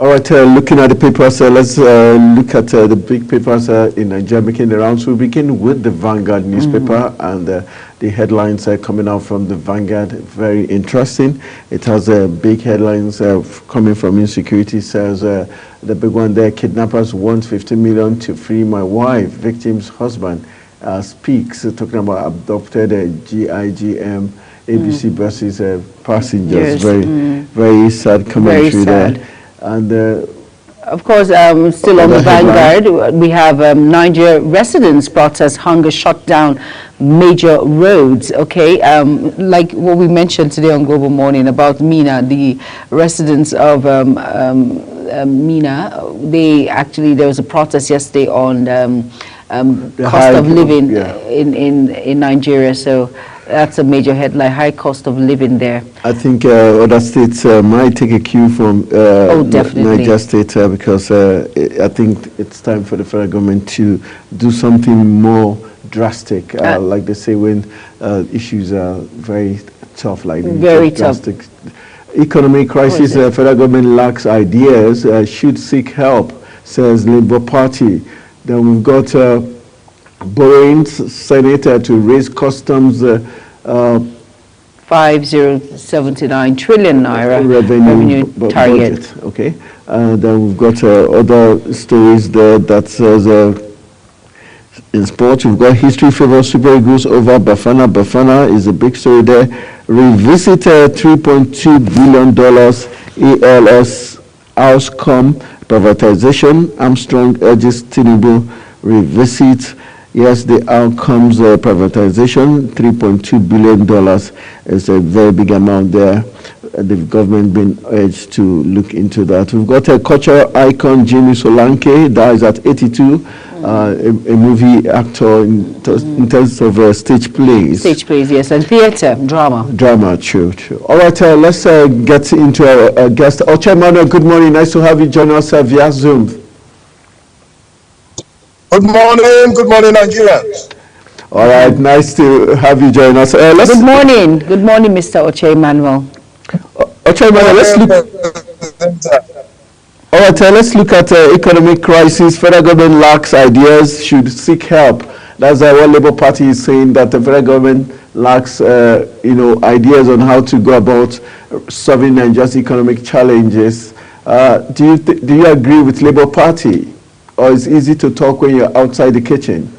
All right, looking at the papers, let's look at the big papers in Nigeria making the rounds. We'll begin with the Vanguard newspaper, and the headlines coming out from the Vanguard, very interesting. It has big headlines coming from Insecurity, says the big one there, kidnappers want 50 million to free my wife, victim's husband speaks, talking about abducted GIGM, ABC buses, passengers, Yes. very sad commentary Very sad. there. And Of course, still on the Vanguard, we have Niger residents protest hunger shut down major roads. Okay, like what we mentioned today on Global Morning about Mina, the residents of Mina. There was a protest yesterday on cost of living in Nigeria. So that's a major headline, high cost of living there. I think other states might take a cue from definitely. Niger State because I think it's time for the federal government to do something more drastic, like they say when issues are very tough, like very drastic. Economic crisis, federal government lacks ideas, should seek help, says Labour Party. Then we've got borrowing senator to raise customs 5,079 trillion naira revenue target. Budget, okay. Then we've got other stories there that says in sports we've got history favors Super Eagles over Bafana. Bafana is a big story there. Revisit $3.2 billion ALS outcome privatization. Armstrong urges Tinubu revisit. Yes, the outcomes privatization, $3.2 billion is a very big amount there. The government been urged to look into that. We've got a cultural icon, Jimmy Solanke, dies at 82, a movie actor in terms of stage plays. Stage plays, yes, and theatre, drama. Drama, true. All right, let's get into our guest. Oche Manuel, good morning. Nice to have you join us via Zoom. Good morning, Nigerians. All right, nice to have you join us. Good morning, Mr. Oche Manuel. Oche Manuel, let's look at economic crisis. Federal government lacks ideas, should seek help. That's what Labour Party is saying, that the federal government lacks, ideas on how to go about solving Nigeria's economic challenges. Do you agree with Labour Party? Or it's easy to talk when you're outside the kitchen?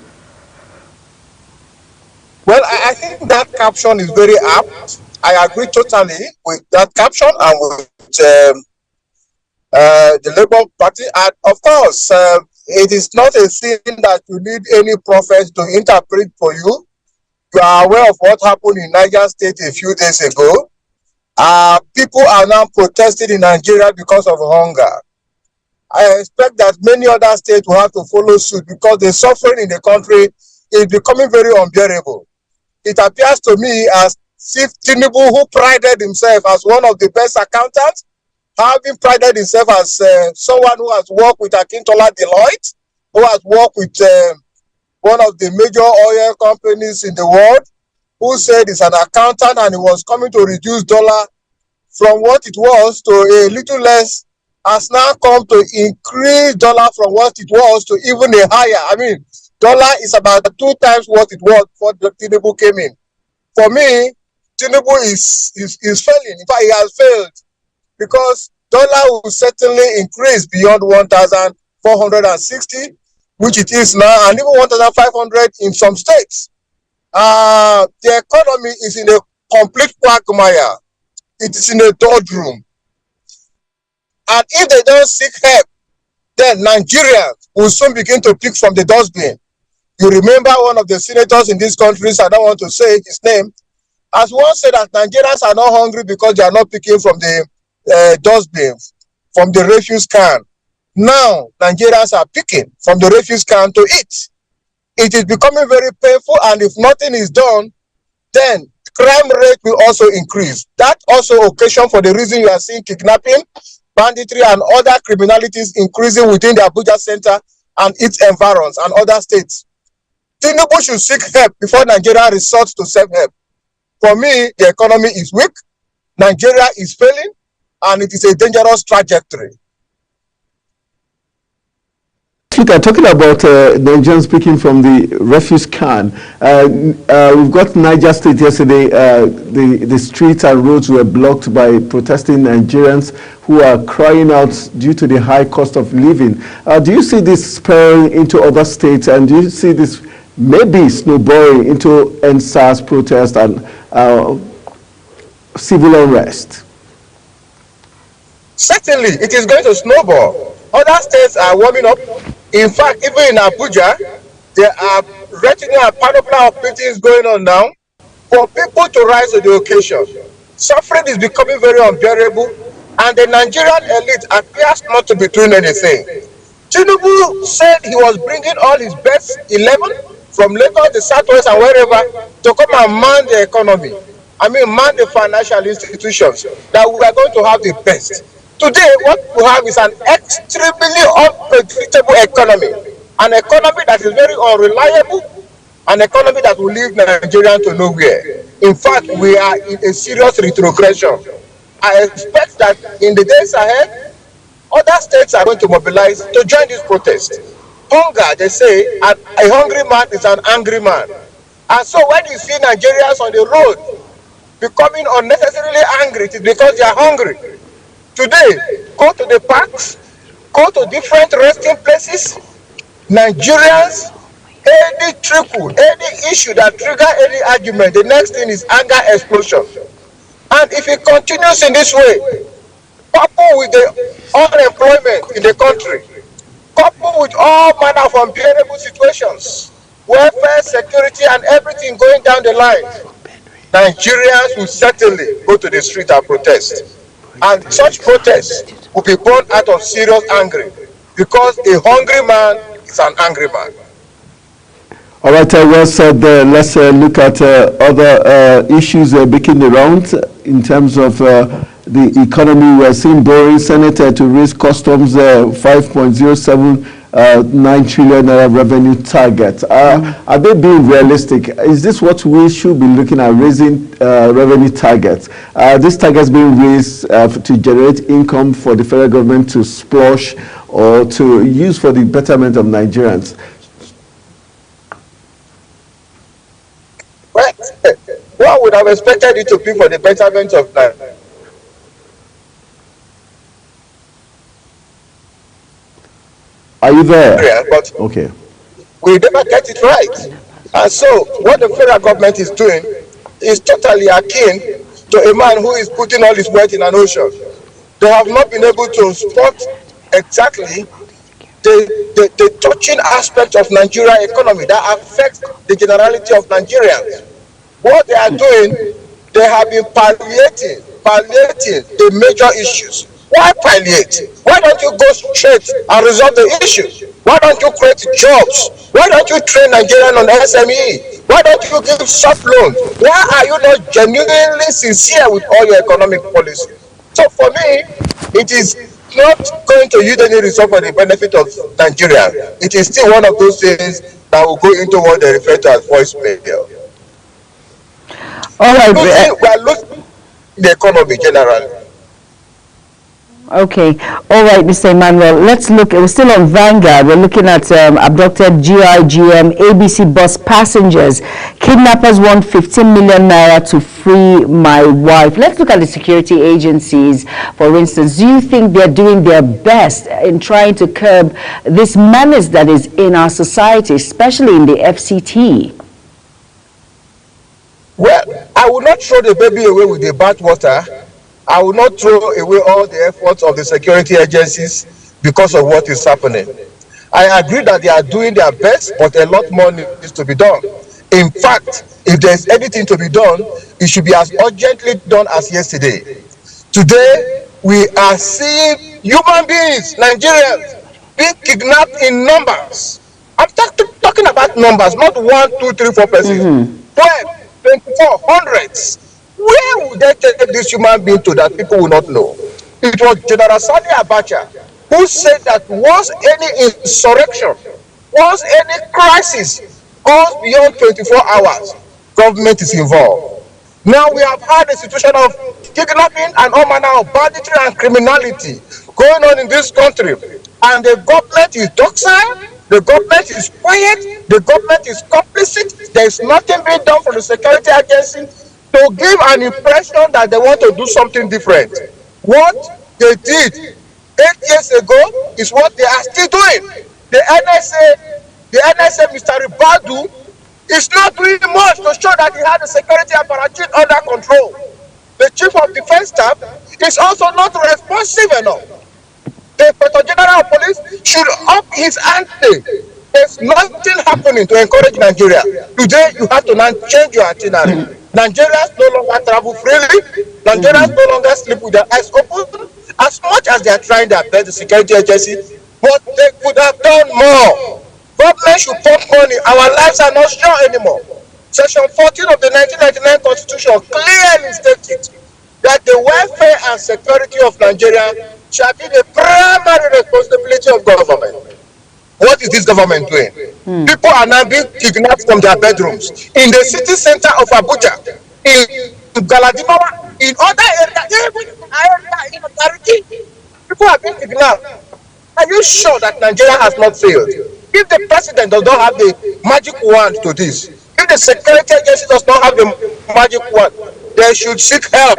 Well, I think that caption is very apt. I agree totally with that caption and with the Labour Party. And of course, it is not a thing that you need any prophet to interpret for you. You are aware of what happened in Niger State a few days ago. People are now protesting in Nigeria because of hunger. I expect that many other states will have to follow suit because the suffering in the country is becoming very unbearable. It appears to me as if Tinubu, who prided himself as one of the best accountants, having prided himself as someone who has worked with Akintola Deloitte, who has worked with one of the major oil companies in the world, who said he's an accountant and he was coming to reduce dollar from what it was to a little less, has now come to increase dollar from what it was to even a higher. I mean, dollar is about 2 times what it was before Tinubu came in. For me, Tinubu is failing. In fact, he has failed because dollar will certainly increase beyond 1,460, which it is now, and even 1,500 in some states. The economy is in a complete quagmire. It is in a doldrum. And if they don't seek help, then Nigerians will soon begin to pick from the dustbin. You remember one of the senators in these countries, I don't want to say his name, has once said that Nigerians are not hungry because they are not picking from the dustbin, from the refuse can. Now, Nigerians are picking from the refuse can to eat. It is becoming very painful, and if nothing is done, then crime rate will also increase. That also occasion for the reason you are seeing kidnapping, banditry, and other criminalities increasing within the Abuja center and its environs and other states. Tinubu should seek help before Nigeria resorts to self-help. For me, the economy is weak, Nigeria is failing, and it is a dangerous trajectory. Speaker, talking about Nigerians speaking from the refuse can, we've got Niger State yesterday. The streets and roads were blocked by protesting Nigerians who are crying out due to the high cost of living. Do you see this spurring into other states, and do you see this maybe snowballing into NSAS protest and civil unrest? Certainly, it is going to snowball. Other states are warming up. In fact, even in Abuja, there are retinue and panoply of meetings going on now for people to rise to the occasion. Suffering is becoming very unbearable, and the Nigerian elite appears not to be doing anything. Tinubu said he was bringing all his best 11 from Lagos, the Southwest, and wherever to come and man the economy. I mean, man the financial institutions, that we are going to have the best. Today, what we have is an extremely unpredictable economy, an economy that is very unreliable, an economy that will lead Nigeria to nowhere. In fact, we are in a serious retrogression. I expect that in the days ahead, other states are going to mobilize to join this protest. Hunger, they say, a hungry man is an angry man. And so when you see Nigerians on the road becoming unnecessarily angry, it is because they are hungry. Today, go to the parks, go to different resting places. Nigerians, any trickle, any issue that trigger any argument, the next thing is anger explosion. And if it continues in this way, coupled with the unemployment in the country, coupled with all manner of unbearable situations, welfare, security, and everything going down the line, Nigerians will certainly go to the street and protest. And such protests will be born out of serious anger, because a hungry man is an angry man. All right, well said. Let's look at other issues making the rounds in terms of the economy. We are seeing borrowing Senator to raise customs 5.079 trillion revenue target. Are they being realistic? Is this what we should be looking at, raising revenue targets? This target is being raised to generate income for the federal government to splosh or to use for the betterment of Nigerians. Well, one would have expected it to be for the betterment of Nigeria. Are you there? But okay, we never get it right. And so what the federal government is doing is totally akin to a man who is putting all his weight in an ocean. They have not been able to spot exactly the touching aspect of Nigeria economy that affects the generality of Nigerians. What they are doing, they have been palliating the major issues. Why palliate? Why don't you go straight and resolve the issue? Why don't you create jobs? Why don't you train Nigerians on SME? Why don't you give soft loans? Why are you not genuinely sincere with all your economic policy? So for me, it is not going to yield any result for the benefit of Nigeria. It is still one of those things that will go into what they refer to as voicemail. All right. We are losing the economy generally. Okay. All right, Mr. Emmanuel. Let's look. We're still on Vanguard. We're looking at abducted GIGM ABC bus passengers. Kidnappers want 15 million naira to free my wife. Let's look at the security agencies, for instance. Do you think they're doing their best in trying to curb this menace that is in our society, especially in the FCT? Well, I will not throw the baby away with the bathwater. I will not throw away all the efforts of the security agencies because of what is happening. I agree that they are doing their best, but a lot more needs to be done. In fact, if there's anything to be done, it should be as urgently done as yesterday. Today, we are seeing human beings, Nigerians, being kidnapped in numbers. I'm talking about numbers, not 1, 2, 3, 4 persons. 12, 24, hundreds. Where would they take this human being to that people will not know? It was General Sani Abacha who said that once any insurrection, once any crisis goes beyond 24 hours, government is involved. Now we have had a situation of kidnapping and all manner of banditry and criminality going on in this country. and the government is docile, the government is quiet, the government is complicit. There is nothing being done from the security agency to give an impression that they want to do something different. What they did 8 years ago is what they are still doing. The NSA, Mr. Ribadu, is not doing much to show that he had the security apparatus under control. The Chief of Defense Staff is also not responsive enough. The Inspector General of Police should up his ante. There's nothing happening to encourage Nigeria. Today, you have to now change your itinerary. Nigerians no longer travel freely. Nigerians no longer sleep with their eyes open. As much as they are trying their best, the security agency, but they could have done more. Government should pump money. Our lives are not sure anymore. Section 14 of the 1999 Constitution clearly states that the welfare and security of Nigeria shall be the primary responsibility of government. What is this government doing? People are now being kidnapped from their bedrooms in the city center of Abuja, in Galadimawa, in other areas, even in Otariki. People are being kidnapped. Are you sure that Nigeria has not failed? If the president does not have the magic wand to this, if the security agency does not have the magic wand, they should seek help.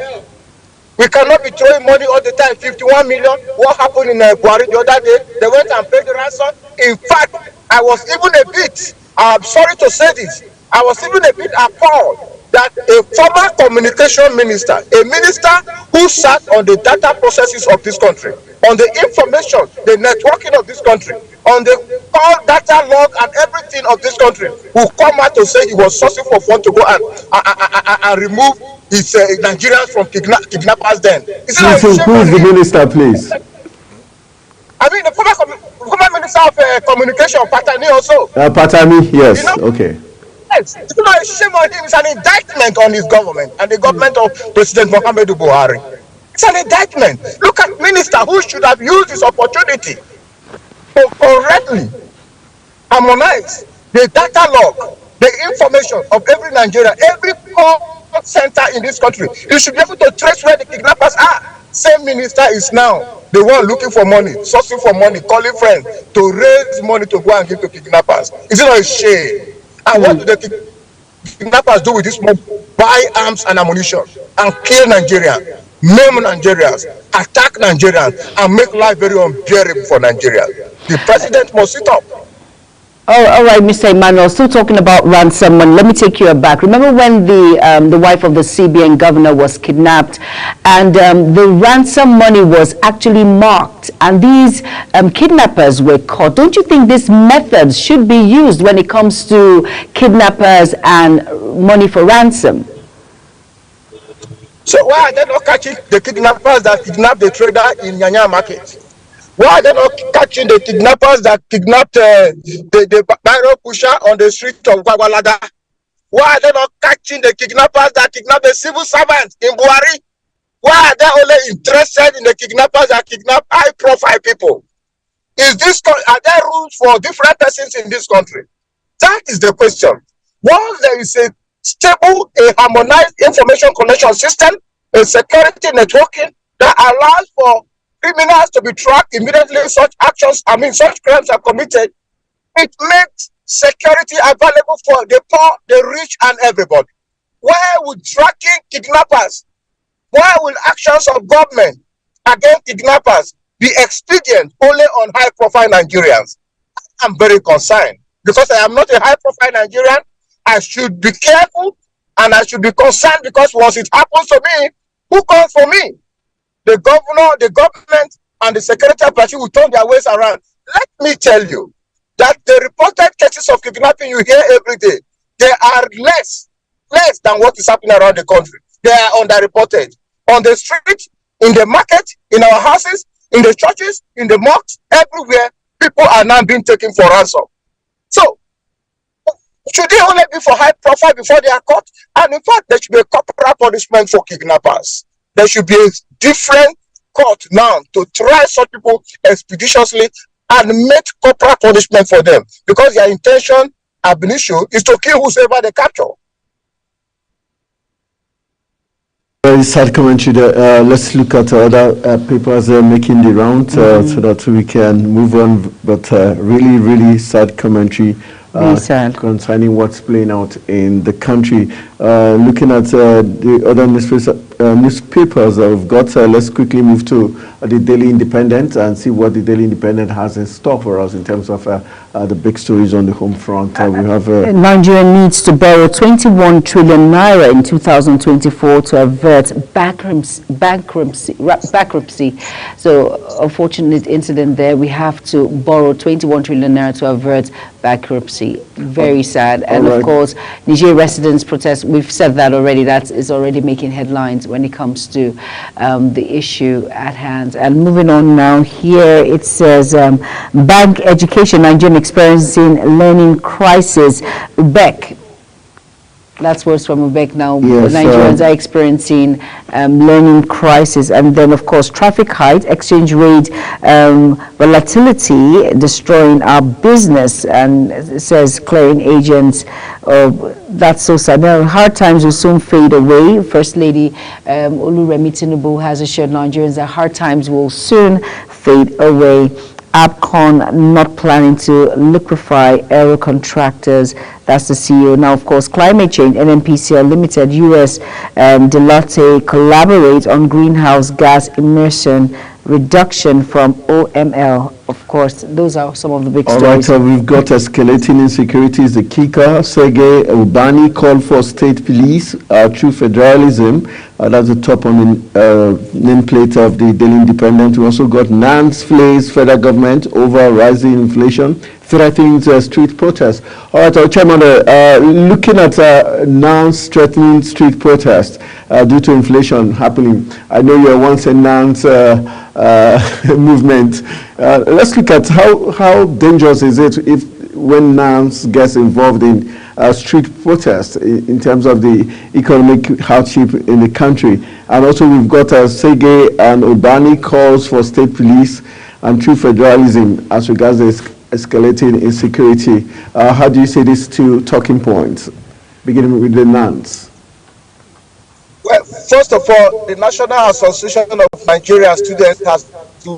We cannot be throwing money all the time. 51 million. What happened in Buhari the other day? They went and paid the ransom. In fact, I was even a bit, I'm sorry to say this, I was even a bit appalled that a former communication minister, a minister who sat on the data processes of this country, on the information, the networking of this country, on the call data log and everything of this country, will come out to say he was sourcing for fun to go and remove his Nigerians from kidnappers then. Who is the minister, please? I mean, the former minister of communication, Patani also. Patani, yes, you know? Okay. Yes, it's not a shame on him. It's an indictment on his government and the government of President Muhammadu Buhari. It's an indictment. Look at minister who should have used this opportunity to correctly harmonize the data log, the information of every Nigerian, every call center in this country. You should be able to trace where the kidnappers are. Same minister is now the one looking for money, sourcing for money, calling friends to raise money to go and give to kidnappers. Is it not a shame? And what do the kidnappers do with this money? Buy arms and ammunition and kill Nigerians, maim Nigerians, attack Nigerians, and make life very unbearable for Nigerians. The president must sit up. Oh, all right, Mr. Emmanuel, still talking about ransom money. Let me take you back. Remember when the wife of the CBN governor was kidnapped and the ransom money was actually marked and these kidnappers were caught? Don't you think these methods should be used when it comes to kidnappers and money for ransom? So why are they not catching the kidnappers that kidnapped the trader in Nyanya market? Why are they not catching the kidnappers that kidnapped the barrel pusher on the street of Gwagwalada? Why are they not catching the kidnappers that kidnapped the civil servants in Buhari? Why are they only interested in the kidnappers that kidnap high-profile people? Are there rules for different persons in this country? That is the question. Once there is a stable, a harmonized information collection system, a security networking that allows for criminals to be tracked immediately, such crimes are committed, it makes security available for the poor, the rich, and everybody. Why would tracking kidnappers, why will actions of government against kidnappers be expedient only on high-profile Nigerians? I'm very concerned because I am not a high-profile Nigerian. I should be careful and I should be concerned because once it happens to me, who comes for me? The governor, the government, and the security apparatus will turn their ways around. Let me tell you that the reported cases of kidnapping you hear every day, they are less than what is happening around the country. They are underreported. On the street, in the market, in our houses, in the churches, in the mosques, everywhere, people are now being taken for ransom. So, should they only be for high profile before they are caught? And in fact, there should be a corporal punishment for kidnappers. There should be a different court now to try such people expeditiously and make corporal punishment for them because their intention, ab initio, is to kill whosoever they capture. Very sad commentary there. Let's look at other papers making the round so that we can move on. But really, really sad commentary sad. concerning what's playing out in the country. Looking at the other newspapers we've got, let's quickly move to the Daily Independent and see what the Daily Independent has in store for us in terms of the big stories on the home front. We have Nigeria needs to borrow 21 trillion naira in 2024 to avert bankruptcy. So, unfortunate incident there. We have to borrow 21 trillion naira to avert bankruptcy. Very sad. And of course, Nigeria residents protest. We've said that already. That is already making headlines when it comes to the issue at hand. And moving on now, here it says bank education, Nigerian experiencing learning crisis. UBEC. That's words from UBEC now. Yes, Nigerians are experiencing learning crisis. And then, of course, traffic height, exchange rate volatility destroying our business. And it says clearing agents. That's so sad. Now, hard times will soon fade away. First Lady Oluremi Tinubu has assured Nigerians that hard times will soon fade away. APCON not planning to liquefy aero contractors. That's the CEO. Now, of course, climate change, NNPCL Limited, US, Deloitte collaborate on greenhouse gas emission reduction from OML. Of course, those are some of the big stories. All right, we've got escalating insecurities. The kicker, Sergei Ubani, called for state police through federalism. That's the top on the nameplate of the Daily Independent. We also got Nance flays federal government over rising inflation, threatening street protests. All right, our chairman, looking at Nance threatening street protests due to inflation happening. I know you're once a Nance movement. Let's look at how dangerous is it when Nance gets involved in street protests in terms of the economic hardship in the country. And also we've got Sergei and Ubani calls for state police and true federalism as regards the escalating insecurity. How do you say these two talking points, beginning with the Nance? Well, first of all, the National Association of Nigerian Students has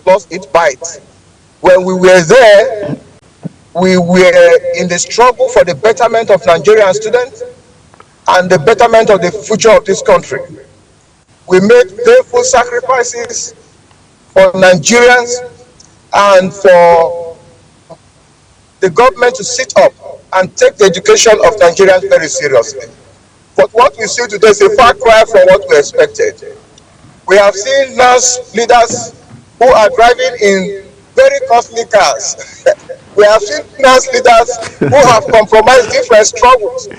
lost its bite. When we were there, we were in the struggle for the betterment of Nigerian students and the betterment of the future of this country. We made painful sacrifices for Nigerians and for the government to sit up and take the education of Nigerians very seriously. But what we see today is a far cry from what we expected. We have seen NAS leaders who are driving in very costly cars. We have seen NAS leaders who have compromised different struggles.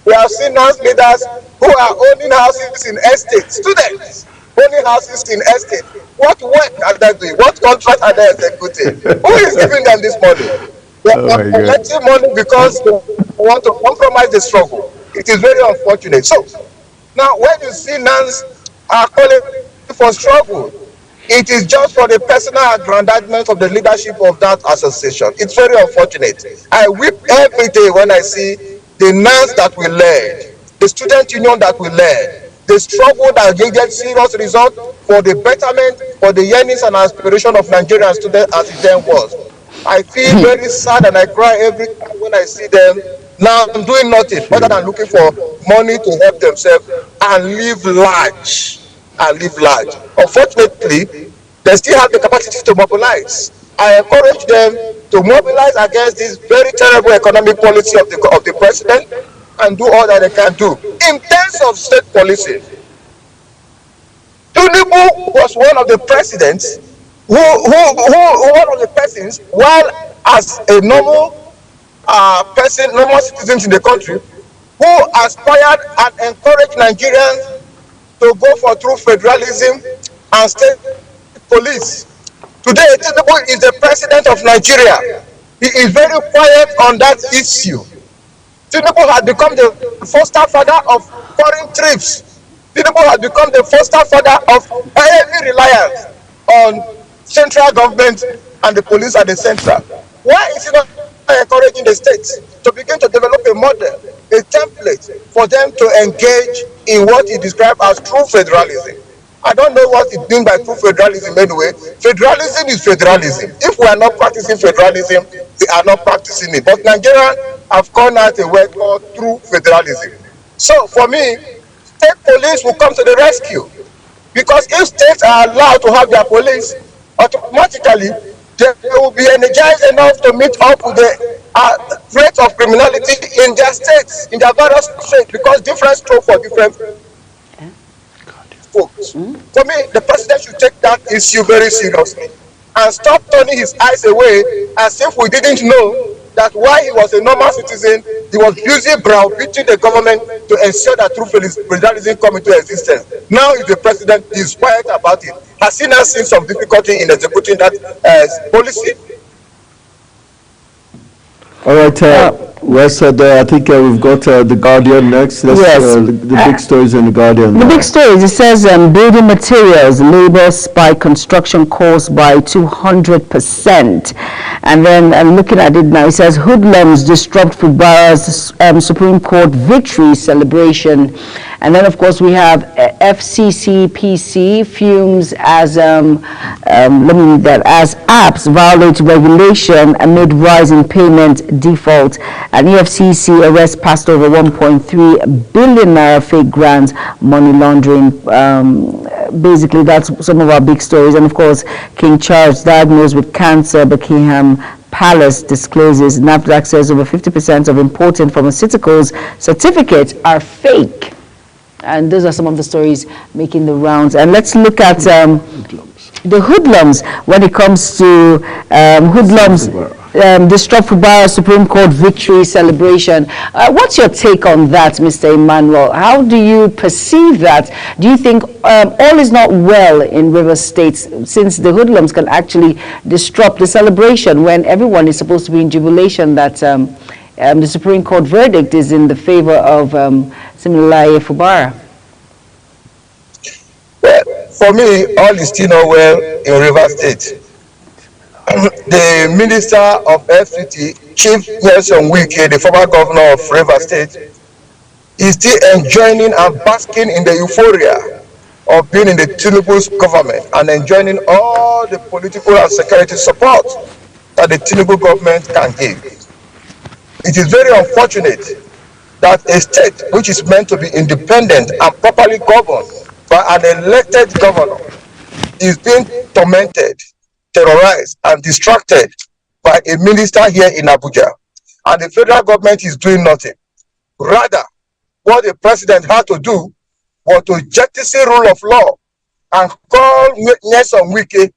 We have seen NAS leaders who are owning houses in estates, students owning houses in estates. What work are they doing? What contract are they executing? Who is giving them this money? They are collecting money because they want to compromise the struggle. It is very unfortunate. So, now when you see NANS are calling for struggle, it is just for the personal aggrandizement of the leadership of that association. It's very unfortunate. I weep every day when I see the NANS that we led, the student union that we led, the struggle that yielded serious result for the betterment, for the yearnings and aspiration of Nigerian students as it then was. I feel very sad and I cry every time when I see them now doing nothing other than looking for money to help themselves and live large. Unfortunately, they still have the capacity to mobilize. I encourage them to mobilize against this very terrible economic policy of the president and do all that they can do. In terms of state policy, Tinubu was one of the presidents while as a normal normal citizens in the country, who aspired and encouraged Nigerians to go for true federalism and state police. Today, Tinubu is the president of Nigeria. He is very quiet on that issue. Tinubu has become the foster father of foreign trips. Tinubu has become the foster father of heavy reliance on central government and the police at the central. Why is he not encouraging the states to begin to develop a model, a template for them to engage in what he described as true federalism. I don't know what it means by true federalism anyway. Federalism is federalism. If we are not practicing federalism, we are not practicing it. But Nigerians have called out a word called true federalism. So for me, state police will come to the rescue. Because if states are allowed to have their police, automatically they will be energized enough to meet up with the rate of criminality in their states, in their various states, because different stroke for different folks. For me, the president should take that issue very seriously and stop turning his eyes away as if we didn't know that while he was a normal citizen, he was busy browbeating the government to ensure that true federalism come into existence. Now he's the president, he's quiet about it. Has he not seen some difficulty in executing that policy? All right, well said. I think we've got The Guardian next. Yes. The big stories in The Guardian. The big stories, it says building materials, labor spike construction cost by 200%. And then looking at it now, it says hoodlums disrupt Fubara's Supreme Court victory celebration. And then, of course, we have FCCPC fumes as, let me read that, as apps violate regulation amid rising payment default. And EFCC arrests passed over 1.3 billion naira fake grants, money laundering. Basically, that's some of our big stories. And of course, King Charles diagnosed with cancer, Buckingham Palace discloses NAFDAC says over 50% of imported pharmaceuticals certificates are fake. And those are some of the stories making the rounds. And let's look at the hoodlums when it comes to hoodlums. Disrupt Fubara Supreme Court victory celebration. What's your take on that, Mr. Emmanuel? How do you perceive that? Do you think all is not well in Rivers State since the hoodlums can actually disrupt the celebration when everyone is supposed to be in jubilation that the Supreme Court verdict is in the favor of Siminalayi Fubara? Well, for me, all is still not well in Rivers State. The Minister of FCT, Chief Nelson Wike, the former governor of Rivers State, is still enjoying and basking in the euphoria of being in the Tinubu's government and enjoying all the political and security support that the Tinubu government can give. It is very unfortunate that a state which is meant to be independent and properly governed by an elected governor is being tormented, terrorized, and distracted by a minister here in Abuja. And the federal government is doing nothing. Rather, what the president had to do was to jettison rule of law and call Nelson Wike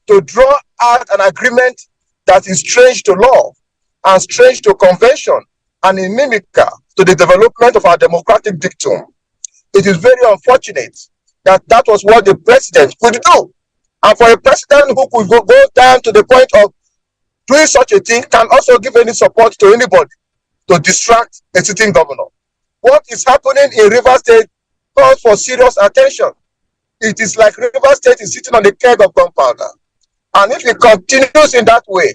to draw out an agreement that is strange to law and strange to convention and inimical to the development of our democratic dictum. It is very unfortunate that that was what the president could do. And for a president who could go down to the point of doing such a thing can also give any support to anybody to distract a sitting governor. What is happening in Rivers State calls for serious attention. It is like Rivers State is sitting on a keg of gunpowder. And if it continues in that way,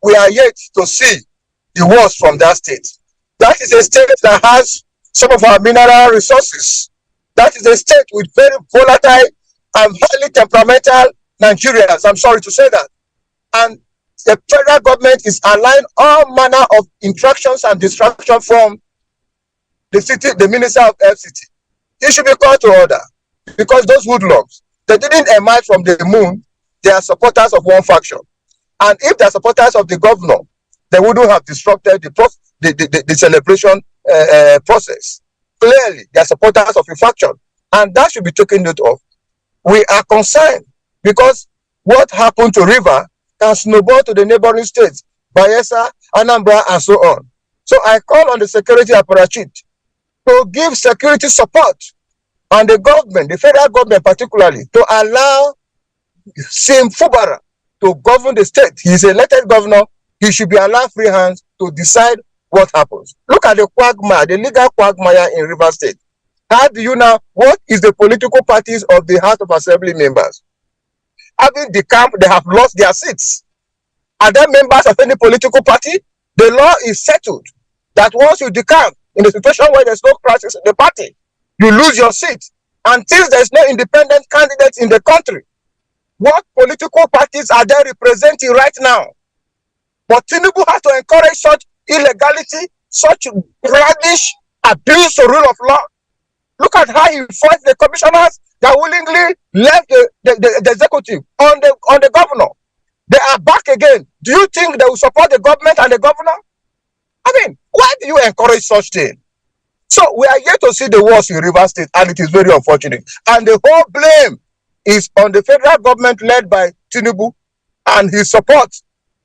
we are yet to see the worst from that state. That is a state that has some of our mineral resources. That is a state with very volatile and highly temperamental Nigerians. I'm sorry to say that. And the federal government is allowing all manner of interactions and distraction from the city, the minister of FCT. He should be called to order because those hoodlums, they didn't emerge from the moon. They are supporters of one faction. And if they're supporters of the governor, they wouldn't have disrupted the celebration process. Clearly, they are supporters of a faction. And that should be taken note of. We are concerned because what happened to River can snowball to the neighboring states, Bayelsa, Anambra, and so on. So I call on the security apparatus to give security support and the government, the federal government particularly, to allow Sim Fubara to govern the state. He is an elected governor. He should be allowed free hands to decide what happens. Look at the quagmire, the legal quagmire in Rivers State. How do you now, what is the political parties of the House of Assembly members? Having decamped, they have lost their seats. Are they members of any political party? The law is settled that once you decamp, in a situation where there's no crisis in the party, you lose your seat. And since there's no independent candidates in the country, what political parties are they representing right now? But Tinubu has to encourage such illegality, such radish abuse to rule of law. Look at how he fought the commissioners that willingly left the executive on the governor. They are back again. Do you think they will support the government and the governor? I mean, why do you encourage such thing? So we are yet to see the worst in Rivers State, and it is very unfortunate. And the whole blame is on the federal government led by Tinubu and his support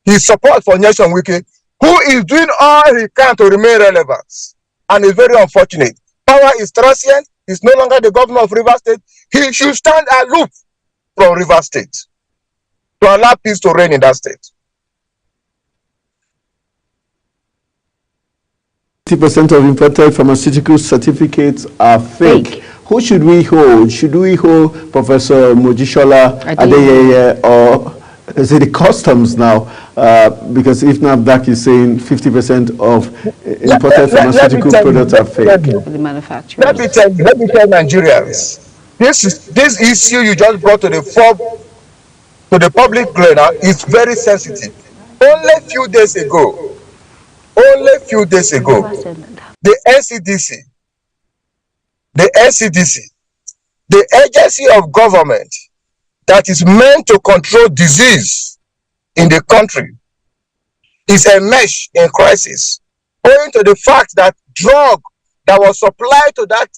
for Nyesom Wike, who is doing all he can to remain relevant. And it's very unfortunate. Power is transient. He's no longer the governor of Rivers State. He should stand aloof from Rivers State to allow peace to reign in that state. 50% of imported pharmaceutical certificates are fake. Who should we hold? Should we hold Professor Mojisola Adeyeye, or is it the customs now? Because if NAFDAC is saying 50% of imported pharmaceutical products are fake. The manufacturers. Let me tell Nigerians, this issue you just brought to the public now is very sensitive. Only a few days ago, the NCDC, the agency of government that is meant to control disease in the country, is enmeshed in crisis, owing to the fact that drug that was supplied to that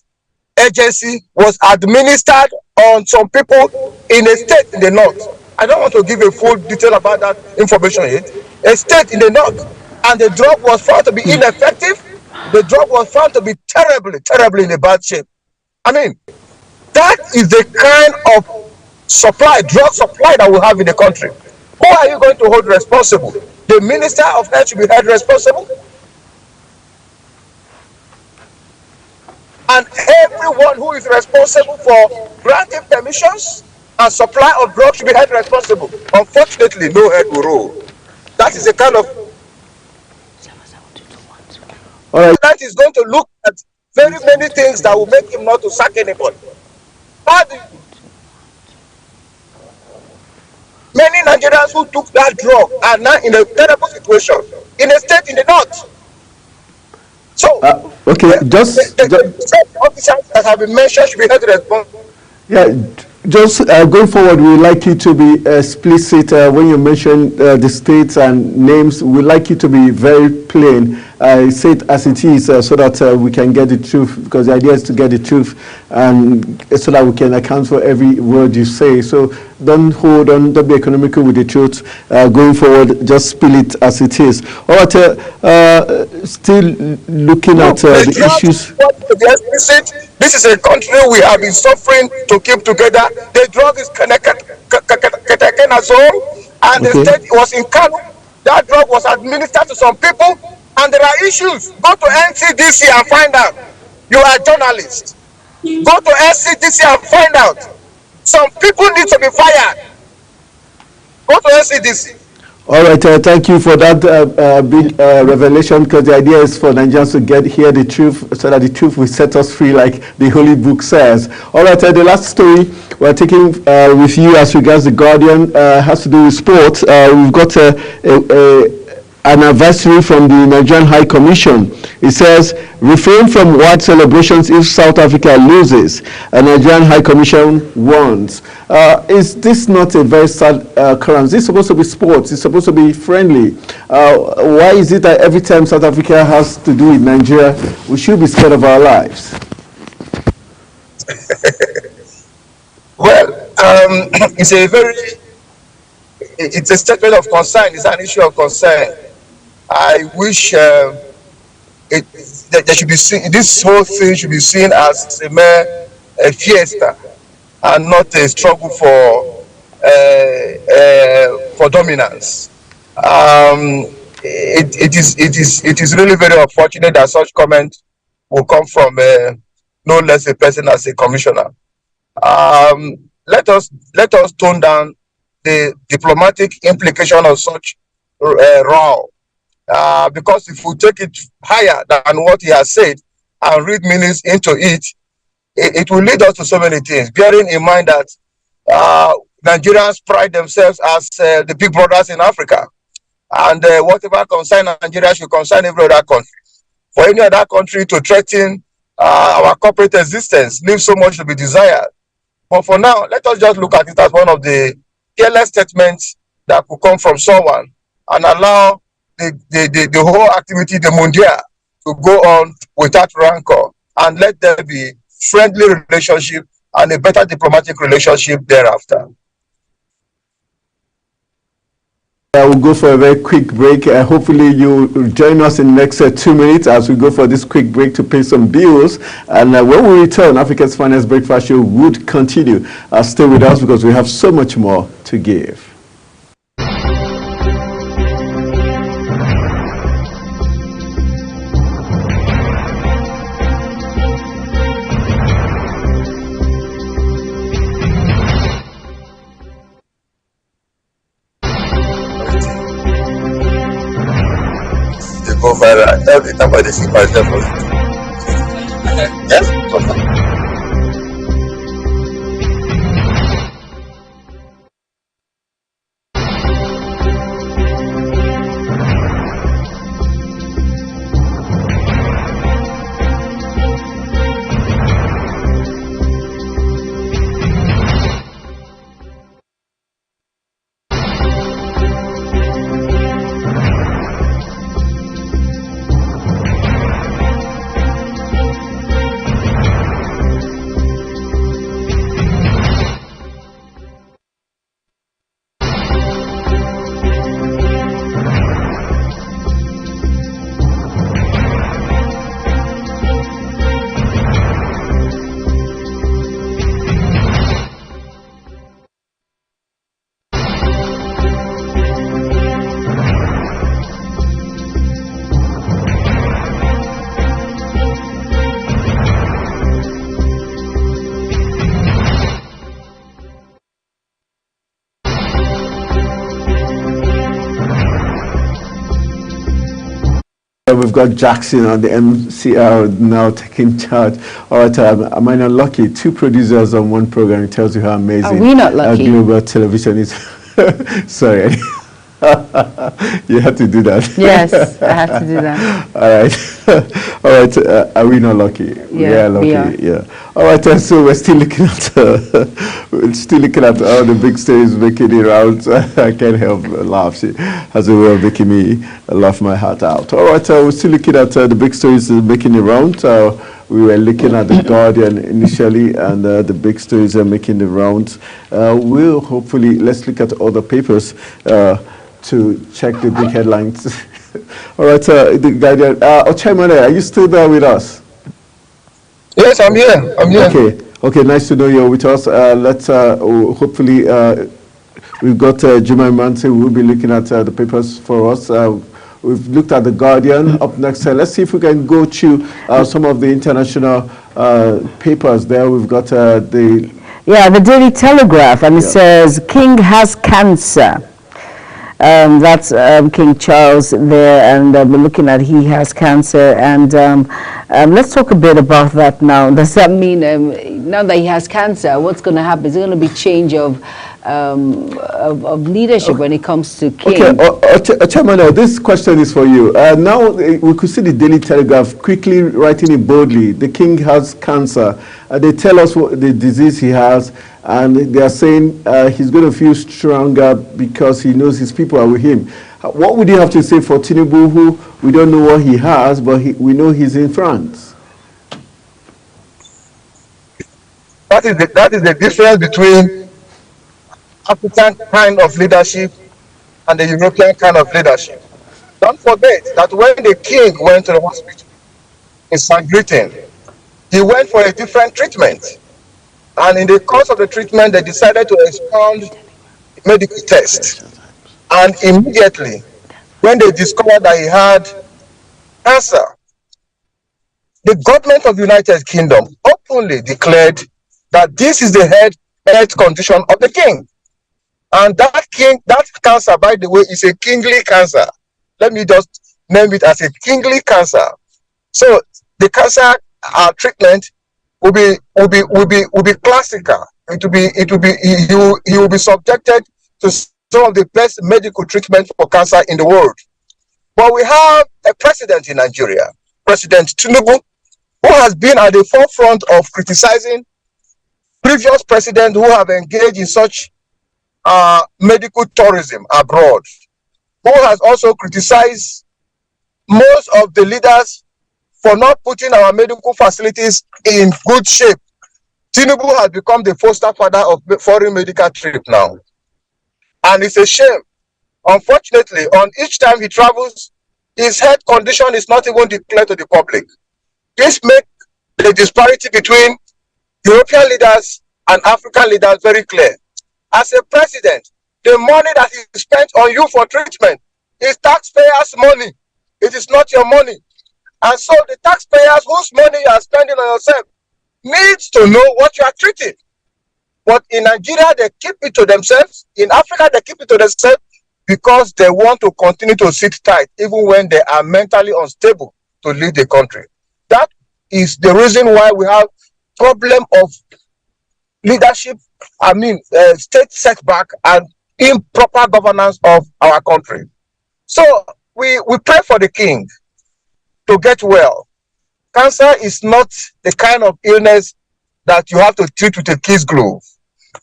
agency was administered on some people in a state in the north. I don't want to give a full detail about that information yet. A state in the north, and the drug was found to be ineffective. The drug was found to be terribly in a bad shape. I mean, that is the kind of drug supply that we have in the country. Who are you going to hold responsible? The Minister of Health should be held responsible. And everyone who is responsible for granting permissions and supply of drugs should be held responsible. Unfortunately, no head will roll. That is the kind of... All right. That is going to look at very many things that will make him not to sack anybody. Many Nigerians who took that drug are now in a terrible situation in a state in the north. So, okay, the officers that have been mentioned should be held responsible. Yeah, just going forward, we would like you to be explicit when you mention the states and names. We'd like you to be very plain. Say it as it is so that we can get the truth, because the idea is to get the truth, and so that we can account for every word you say. So don't hold on, don't be economical with the truth. Going forward, just spill it as it is. All right, still looking at the issues. To be explicit, this is a country we have been suffering to keep together. The drug is ketakenazole, and the state was in Kano. That drug was administered to some people, and there are issues. Go to NCDC and find out. You are a journalist. Go to NCDC and find out. Some people need to be fired. Go to NCDC. All right, thank you for that big revelation, because the idea is for Nigerians to hear the truth, so that the truth will set us free, like the Holy Book says. All right, the last story we're taking with you as regards the Guardian has to do with sports. We've got an advisory from the Nigerian High Commission. It says, refrain from wide celebrations if South Africa loses. A Nigerian High Commission warns. Is this not a very sad occurrence? This is supposed to be sports. It's supposed to be friendly. Why is it that every time South Africa has to do with Nigeria, we should be scared of our lives? Well, it's a statement of concern. It's an issue of concern. I wish that there should be seen, this whole thing should be seen as a mere fiesta and not a struggle for dominance. It is really very unfortunate that such comment will come from no less a person as a commissioner. Let us tone down the diplomatic implication of such row. because if we take it higher than what he has said and read meanings into it, it will lead us to so many things, bearing in mind that Nigerians pride themselves as the big brothers in Africa. And whatever concern Nigeria should concern every other country. For any other country to threaten our corporate existence leaves so much to be desired. But for now, let us just look at it as one of the careless statements that could come from someone and allow the whole activity, the Mundial, to go on without rancor, and let there be friendly relationship and a better diplomatic relationship thereafter. I will go for a very quick break. Hopefully you join us in the next 2 minutes as we go for this quick break to pay some bills. And when we return, Africa's Finest Breakfast Show would continue. Stay with us because we have so much more to give. Go viral every time I see myself on it. Yes? We've got Jackson on the MCR now taking charge. All right, am I not lucky? 2 producers on 1 program. It tells you how amazing Are we not lucky? Global television is. Sorry. You have to do that. Yes, I have to do that. All right. All right. Are we not lucky? Yeah, we are lucky. we are. Yeah. All right. So we're still looking at all the big stories making it rounds. I can't help laugh. She has a way of making me laugh my heart out. All right. We're still looking at the big stories making it round. We were looking at the Guardian initially, and the big stories are making the rounds. We'll hopefully let's look at other papers to check the big headlines. All right, the Guardian. Ochemane, are you still there with us? Yes, I'm here. I'm here. Okay, nice to know you're with us. Let's hopefully we've got Juma Mansi who will be looking at the papers for us. We've looked at the Guardian. Up next, let's see if we can go to some of the international papers. There, we've got the Daily Telegraph, and it says King has cancer. That's King Charles there, and we're looking at he has cancer. And let's talk a bit about that now. Does that mean now that he has cancer, what's going to happen? Is there going to be change of leadership when it comes to King? Okay, Chairman, this question is for you. Now we could see the Daily Telegraph quickly writing it boldly. The King has cancer. They tell us what the disease he has, and they are saying he's going to feel stronger because he knows his people are with him. What would you have to say for Tinubu, who we don't know what he has, but we know he's in France? That is the difference between African kind of leadership and the European kind of leadership. Don't forget that when the king went to the hospital in St. Britain, he went for a different treatment. And in the course of the treatment, they decided to expound medical tests. And immediately, when they discovered that he had cancer, the government of the United Kingdom openly declared that this is the health condition of the king. And that cancer, by the way, is a kingly cancer. Let me just name it as a kingly cancer. So the cancer treatment will be classical. You will be subjected to some of the best medical treatment for cancer in the world. But we have a president in Nigeria, President Tinubu, who has been at the forefront of criticizing previous presidents who have engaged in such medical tourism abroad, who has also criticized most of the leaders for not putting our medical facilities in good shape. Tinubu has become the foster father of foreign medical trip now. And it's a shame. Unfortunately, on each time he travels, his health condition is not even declared to the public. This makes the disparity between European leaders and African leaders very clear. As a president, the money that is spent on you for treatment is taxpayers' money. It is not your money. And so the taxpayers whose money you are spending on yourself needs to know what you are treating. But in Nigeria, they keep it to themselves. In Africa, they keep it to themselves because they want to continue to sit tight, even when they are mentally unstable to lead the country. That is the reason why we have problem of leadership, state setback and improper governance of our country. So we pray for the king to get well. Cancer is not the kind of illness that you have to treat with a kid's glove.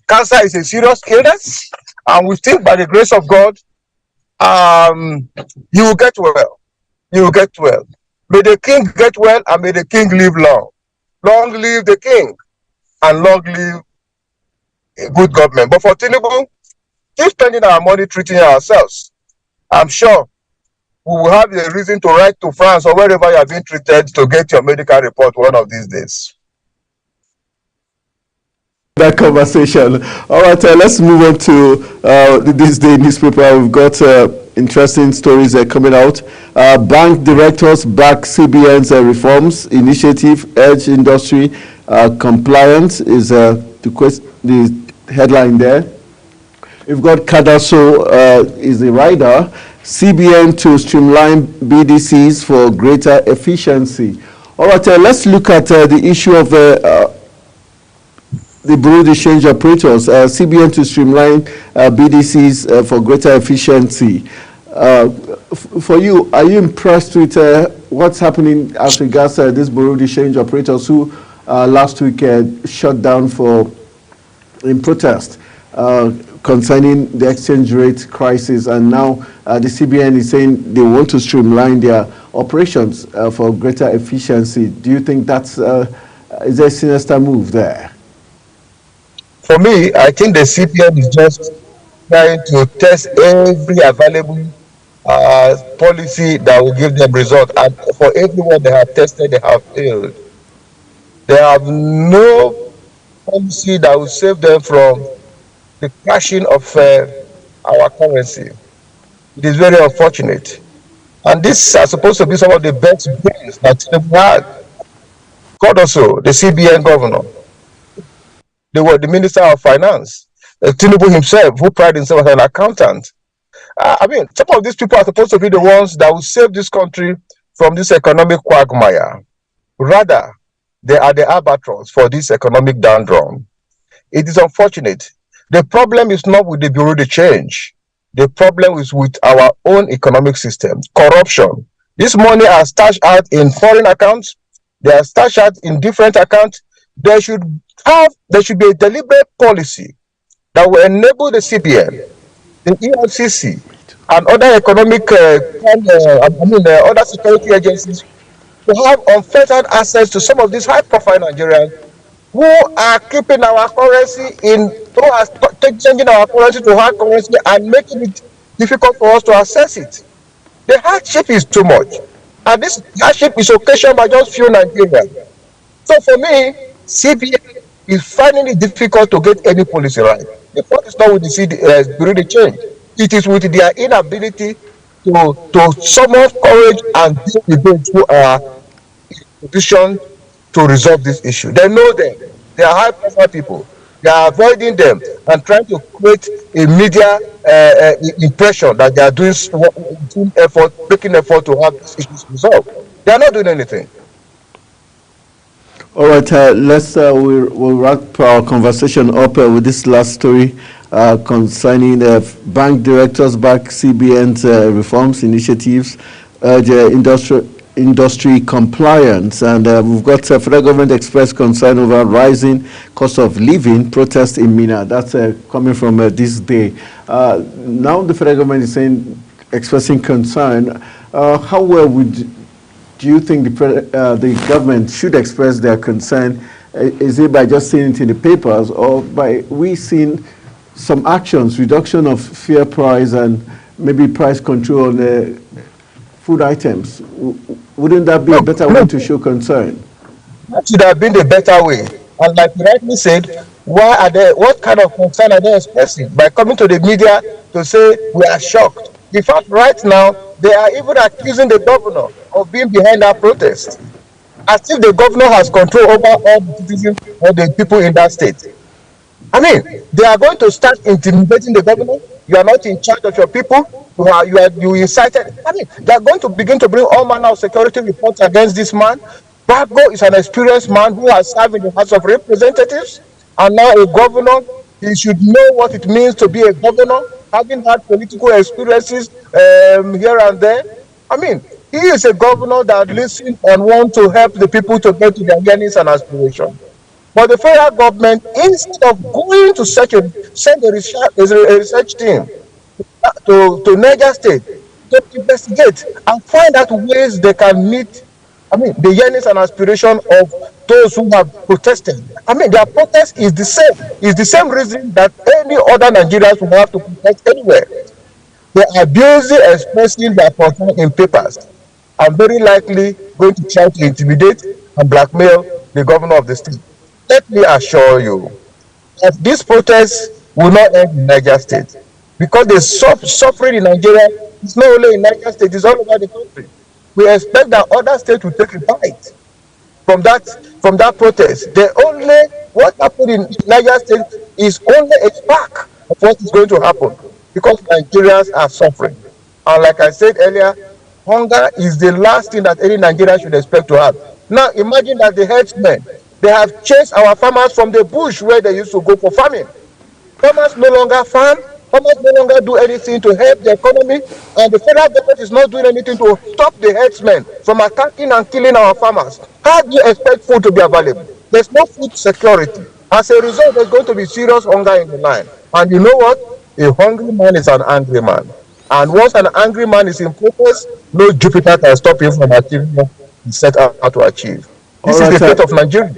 Cancer is a serious illness, and we think by the grace of God, you will get well. You will get well. May the king get well, and may the king live long. Long live the king, and long live a good government. But for Tinubu, keep spending our money treating ourselves. I'm sure we will have a reason to write to France or wherever you have been treated to get your medical report one of these days. That conversation. All right, let's move on to this day newspaper. We've got interesting stories coming out. Bank directors back CBN's reforms initiative, urge industry compliance is the headline there. We've got Kadaso is the rider. CBN to streamline BDCs for greater efficiency. All right, let's look at the issue of the Bureau de Change operators. CBN to streamline BDCs for greater efficiency. For you, are you impressed with what's happening as regards this Bureau de Change operators who last week shut down in protest concerning the exchange rate crisis, and now the CBN is saying they want to streamline their operations for greater efficiency? Do you think that's is there a sinister move there? For me, I think the CBN is just trying to test every available policy that will give them result, and for everyone they have tested, they have failed. They have no policy that will save them from the crashing of our currency. It is very unfortunate. And these are supposed to be some of the best brains that we had. God also, the CBN governor, the Minister of Finance, Tinubu himself, who prided himself as an accountant. Some of these people are supposed to be the ones that will save this country from this economic quagmire. Rather, they are the albatross for this economic downdrawn. It is unfortunate. The problem is not with the Bureau de Change. The problem is with our own economic system, corruption. This money are stashed out in foreign accounts. They are stashed out in different accounts. There should be a deliberate policy that will enable the CBN, the EFCC, and other economic, other security agencies to have unfettered access to some of these high-profile Nigerians who are keeping our currency who are changing our currency to hard currency and making it difficult for us to access it. The hardship is too much, and this hardship is occasioned by just few Nigerians. So for me, CBN is finding it difficult to get any policy right. The fault is not with the Bureau de Change. It is with their inability to summon courage and deal with those who are in position to resolve this issue. They know them. They are high-profile people. They are avoiding them and trying to create a media impression that they are doing effort, making effort to have these issues resolved. They are not doing anything. All right, we'll wrap our conversation up with this last story concerning bank directors back CBN's reforms initiatives, industry compliance, and we've got federal government expressed concern over rising cost of living protest in Minna. That's coming from this day. Now the federal government is expressing concern. How well do you think the government should express their concern? Is it by just seeing it in the papers, or by we seeing some actions, reduction of fuel price and maybe price control on the food items? Wouldn't that be a better way to show concern? That should have been the better way. And like you rightly said, what kind of concern are they expressing? By coming to the media to say we are shocked. In fact, right now, they are even accusing the governor of being behind that protest, as if the governor has control over all the citizens or the people in that state. I mean, they are going to start intimidating the governor. You are not in charge of your people. You incited. I mean, they are going to begin to bring all manner of security reports against this man. Baggo is an experienced man who has served in the House of Representatives and now a governor. He should know what it means to be a governor, having had political experiences here and there. I mean, he is a governor that listens and wants to help the people to get to their yearnings and aspirations. But the federal government, instead of going to send a research team to Niger State to investigate and find out ways they can meet, the yearnings and aspirations of those who have protested. Their protest is the same. It's the same reason that any other Nigerians will have to protest anywhere. They are busy expressing their concern in papers and very likely going to try to intimidate and blackmail the governor of the state. Let me assure you that this protest will not end in Niger State, because the suffering in Nigeria is not only in Niger State, it's all over the country. We expect that other states will take a bite from that protest. What happened in Niger State is only a spark of what is going to happen, because Nigerians are suffering. And like I said earlier, hunger is the last thing that any Nigerian should expect to have. Now imagine that the herdsmen, they have chased our farmers from the bush where they used to go for farming. Farmers no longer farm. Farmers no longer do anything to help the economy, and the federal government is not doing anything to stop the herdsmen from attacking and killing our farmers. How do you expect food to be available? There's no food security. As a result, there's going to be serious hunger in the land. And you know what? A hungry man is an angry man. And once an angry man is in focus, no Jupiter can stop him from achieving what he set out to achieve. This is the fate of Nigeria.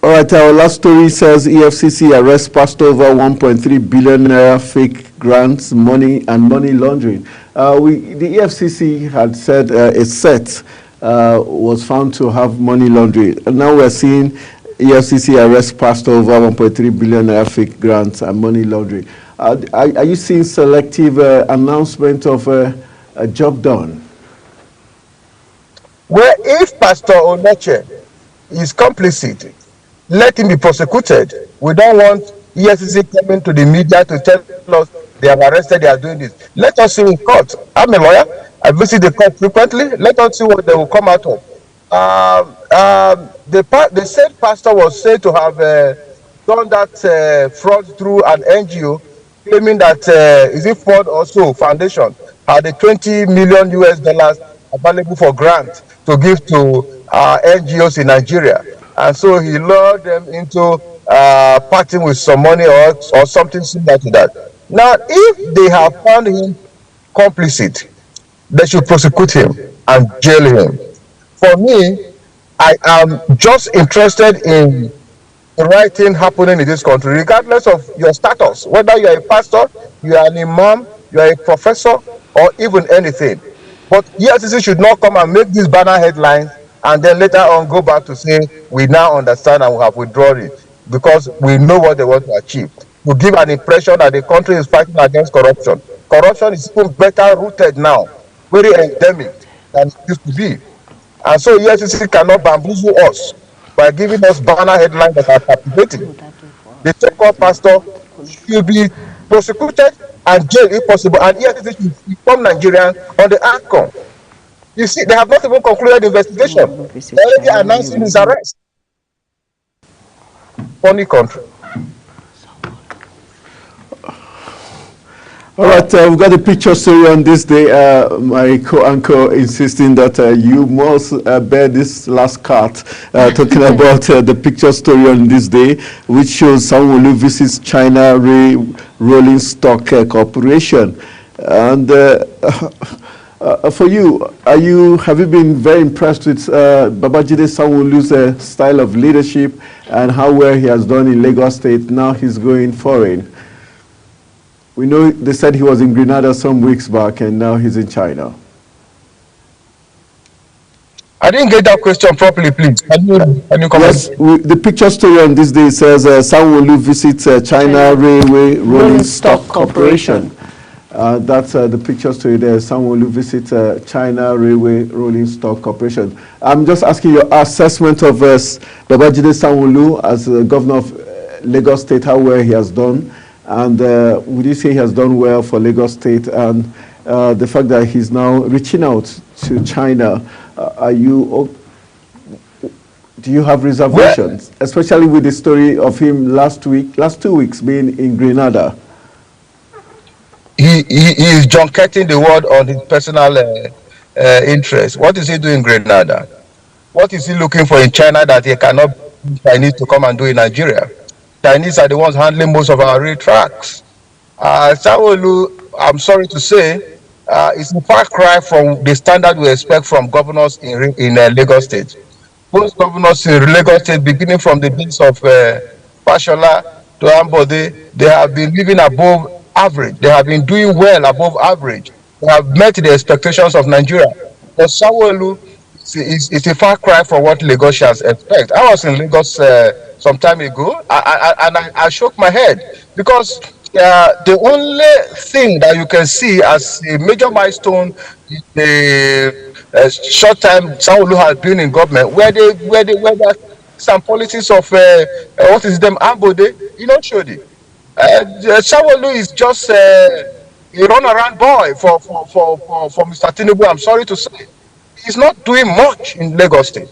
All right, our last story says EFCC arrests passed over 1.3 billion naira fake grants, money and money laundering. The EFCC had said a set was found to have money laundering. And now we're seeing EFCC arrests passed over 1.3 billion naira fake grants and money laundering. Are you seeing selective announcement of a job done? Well, if Pastor Onoche is complicit, let him be prosecuted. We don't want EFCC coming to the media to tell us they have arrested, they are doing this. Let us see in court. I'm a lawyer. I visit the court frequently. Let us see what they will come out of. The said pastor was said to have done that fraud through an NGO, claiming that is it Ford also Foundation had the $20 million US available for grant to give to NGOs in Nigeria. And so he lured them into parting with some money or something similar to that. Now, if they have found him complicit, they should prosecute him and jail him. For me, I am just interested in the right thing happening in this country, regardless of your status, whether you are a pastor, you are an imam, you are a professor, or even anything. But EFCC should not come and make these banner headlines and then later on go back to say, we now understand and we have withdrawn it, because we know what they want to achieve. To give an impression that the country is fighting against corruption. Corruption is even better rooted now, very endemic than it used to be. And so EFCC cannot bamboozle us by giving us banner headlines that are captivating. the so-called pastor, should be prosecuted and jailed if possible, and EFCC should inform Nigerians on the outcome. You see, they have not even concluded the investigation. They already announcing his arrest. Funny country. All right, we've got a picture story on this day. My co-anchor insisting that you must bear this last card, talking about the picture story on this day, which shows Sanwo-Olu visits China Rolling Stock Corporation. And for you, have you been very impressed with Babajide Sanwo-Olu's style of leadership and how well he has done in Lagos State? Now he's going foreign. We know they said he was in Grenada some weeks back, and now he's in China. I didn't get that question properly, please. Can you comment? Yes, the picture story on this day says Sanwo-Olu visits China Railway Rolling Stock Corporation. That's the picture story there. Sanwo-Olu visits China Railway Rolling Stock Corporation. I'm just asking your assessment of Babajide Sanwo-Olu as governor of Lagos State, how well he has done. And would you say he has done well for Lagos State, and the fact that he's now reaching out to China? Do you have reservations, especially with the story of him last 2 weeks being in Grenada? He is junketing the world on his personal interest. What is he doing in Grenada? What is he looking for in China that he cannot Chinese to come and do in Nigeria? Chinese are the ones handling most of our rail tracks. Sanwo-Olu, I'm sorry to say, it's a far cry from the standard we expect from governors in Lagos State. Most governors in Lagos State, beginning from the days of Fashola to Ambode, they have been living above average. They have been doing well above average. They have met the expectations of Nigeria. But Sanwo-Olu is a far cry from what Lagosians expect. I was in Lagos some time ago, and I shook my head because the only thing that you can see as a major milestone in the short time Sanwo-Olu has been in government, where some policies of what is them Ambode, you know, showed it. Sanwo-Olu is just a run-around boy for Mr. Tinubu. I'm sorry to say, he's not doing much in Lagos State.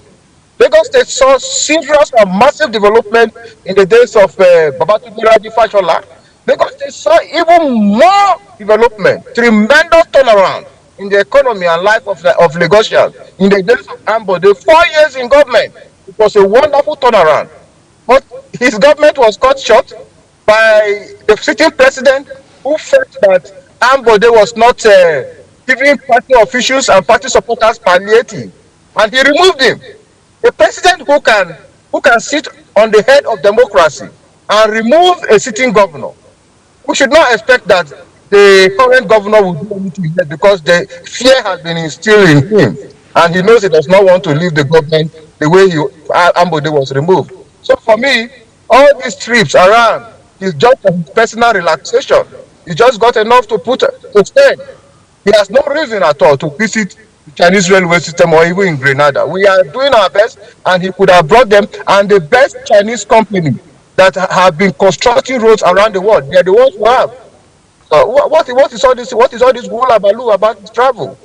Lagos State saw serious and massive development in the days of Babatunde Raji Fashola. Lagos State saw even more development, tremendous turnaround in the economy and life of Lagosians in the days of Ambode. 4 years in government, it was a wonderful turnaround. But his government was cut short by the sitting president, who felt that Ambode was not giving party officials and party supporters palliative, and he removed him. A president who can sit on the head of democracy and remove a sitting governor, we should not expect that the current governor will do anything yet, because the fear has been instilled in him, and he knows he does not want to leave the government the way Ambode was removed. So for me, all these trips around is just a personal relaxation. He just got enough to spend. He has no reason at all to visit the Chinese railway system or even in Grenada. We are doing our best, and he could have brought them, and the best Chinese company that have been constructing roads around the world, they are the ones who have. So what is all this? What is all this hullabaloo about travel?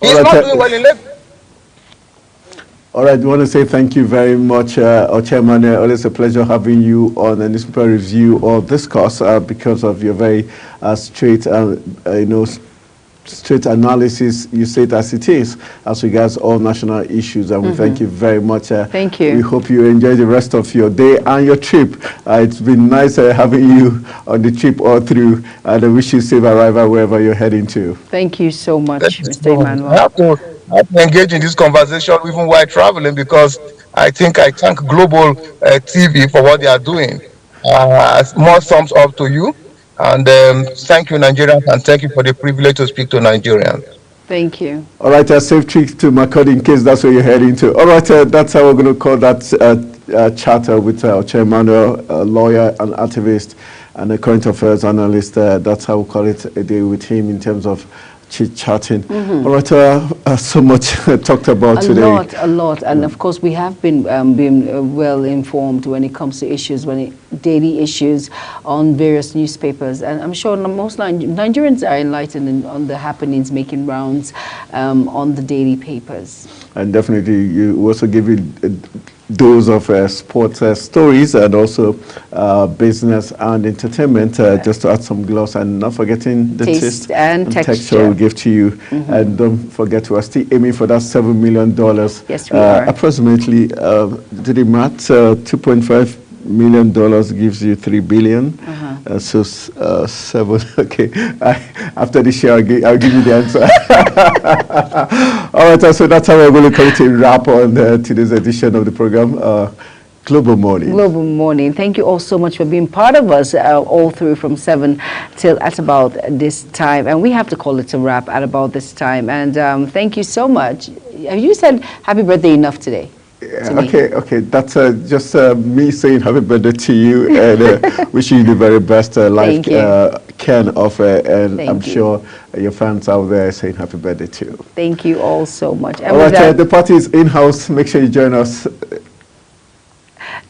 He's not doing well in Lagos. All right, we want to say thank you very much, Chairman. Always a pleasure having you on the newspaper review or discourse because of your very straight, straight analysis. You say it as it is, as regards all national issues, and we thank you very much. Thank you. We hope you enjoy the rest of your day and your trip. It's been nice having you on the trip all through, and I wish you safe arrival wherever you're heading to. Thank you so much, Mr. Emmanuel. I have to engage in this conversation even while traveling, because I thank Global TV for what they are doing. More thumbs up to you, and thank you, Nigerians, and thank you for the privilege to speak to Nigerians. Thank you. All right, a safe trip to Makurdi in case that's where you're heading to. All right, that's how we're going to call that chatter with Chairman, a lawyer and activist and a current affairs analyst. That's how we call it a day with him in terms of chit-chatting. All right, so much talked about today. A lot. And of course, we have been well informed when it comes to issues, daily issues on various newspapers. And I'm sure most Nigerians are enlightened on the happenings making rounds on the daily papers. And definitely, you also give it dose of sports stories and also business and entertainment, just to add some gloss, and not forgetting the taste and texture we'll give to you. And don't forget, we're still aiming for that $7 million. Yes, we are. Approximately, did the math, $2.5 million gives you $3 billion. So 7. Okay. After the show, I'll give you the answer. All right. So that's how we're going to come to wrap on today's edition of the program, Global Morning. Global Morning. Thank you all so much for being part of us all through from 7 till at about this time. And we have to call it a wrap at about this time. And thank you so much. Have you said happy birthday enough today? Okay. That's just me saying happy birthday to you and wishing you the very best life can offer. And I'm sure your fans out there are saying happy birthday too. Thank you all so much. And all right, the party is in-house. Make sure you join us.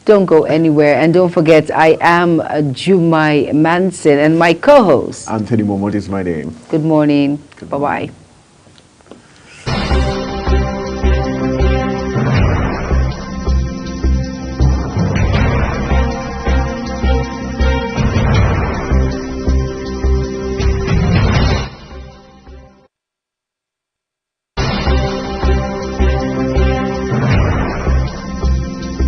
Don't go anywhere. And don't forget, I am Jumai Manson and my co-host Anthony Momot is my name. Good morning. Bye-bye.